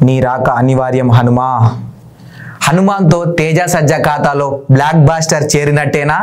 నీ రాక అనివార్యం హనుమా. హనుమాన్తో తేజ సజ్జా ఖాతాలో బ్లాక్ బాస్టర్ చేరినట్టేనా?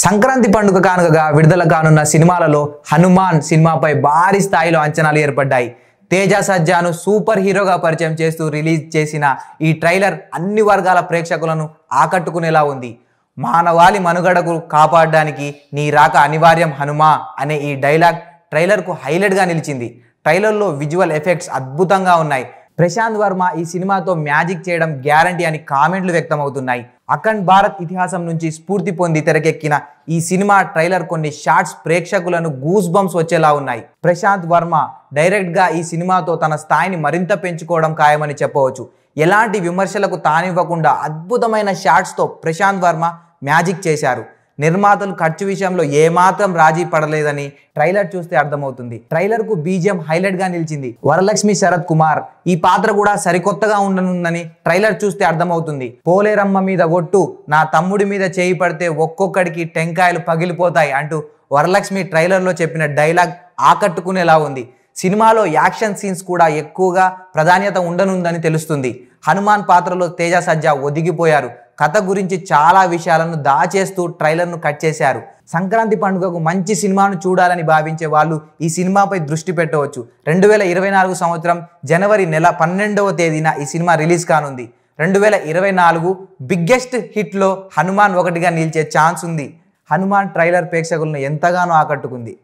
సంక్రాంతి పండుగ కానుకగా విడుదల కానున్న సినిమాలలో హనుమాన్ సినిమాపై భారీ స్థాయిలో అంచనాలు ఏర్పడ్డాయి. తేజ సజ్జాను సూపర్ హీరోగా పరిచయం చేస్తూ రిలీజ్ చేసిన ఈ ట్రైలర్ అన్ని వర్గాల ప్రేక్షకులను ఆకట్టుకునేలా ఉంది. మానవాళి మనుగడకు కాపాడడానికి నీ రాక అనివార్యం హనుమా అనే ఈ డైలాగ్ ట్రైలర్కు హైలైట్గా నిలిచింది. ట్రైలర్లో విజువల్ ఎఫెక్ట్స్ అద్భుతంగా ఉన్నాయి. ప్రశాంత్ వర్మ ఈ సినిమాతో మ్యాజిక్ చేయడం గ్యారంటీ అని కామెంట్లు వ్యక్తమవుతున్నాయి. అఖండ్ భారత్ ఇతిహాసం నుంచి స్ఫూర్తి పొంది తెరకెక్కిన ఈ సినిమా ట్రైలర్ కొన్ని షార్ట్స్ ప్రేక్షకులను గూస్ బంప్స్ వచ్చేలా ఉన్నాయి. ప్రశాంత్ వర్మ డైరెక్ట్గా ఈ సినిమాతో తన స్థాయిని మరింత పెంచుకోవడం ఖాయమని చెప్పవచ్చు. ఎలాంటి విమర్శలకు తానివ్వకుండా అద్భుతమైన షార్ట్స్తో ప్రశాంత్ వర్మ మ్యాజిక్ చేశారు. నిర్మాతలు ఖర్చు విషయంలో ఏమాత్రం రాజీ పడలేదని ట్రైలర్ చూస్తే అర్థమవుతుంది. ట్రైలర్కు బీజిఎం హైలైట్గా నిలిచింది. వరలక్ష్మి శరత్ కుమార్ ఈ పాత్ర కూడా సరికొత్తగా ఉండనుందని ట్రైలర్ చూస్తే అర్థమవుతుంది. పోలేరమ్మ మీద ఒట్టు, నా తమ్ముడి మీద చేయి పడితే ఒక్కొక్కడికి టెంకాయలు పగిలిపోతాయి అంటూ వరలక్ష్మి ట్రైలర్లో చెప్పిన డైలాగ్ ఆకట్టుకునేలా ఉంది. సినిమాలో యాక్షన్ సీన్స్ కూడా ఎక్కువగా ప్రాధాన్యత ఉండనుందని తెలుస్తుంది. హనుమాన్ పాత్రలో తేజ సజ్జా ఒదిగిపోయారు. కథ గురించి చాలా విషయాలను దాచేస్తూ ట్రైలర్ను కట్ చేశారు. సంక్రాంతి పండుగకు మంచి సినిమాను చూడాలని భావించే వాళ్ళు ఈ సినిమాపై దృష్టి పెట్టవచ్చు. 2024 సంవత్సరం జనవరి నెల 12వ తేదీన ఈ సినిమా రిలీజ్ కానుంది. 2024 బిగ్గెస్ట్ హిట్లో హనుమాన్ ఒకటిగా నిలిచే ఛాన్స్ ఉంది. హనుమాన్ ట్రైలర్ ప్రేక్షకులను ఎంతగానో ఆకట్టుకుంది.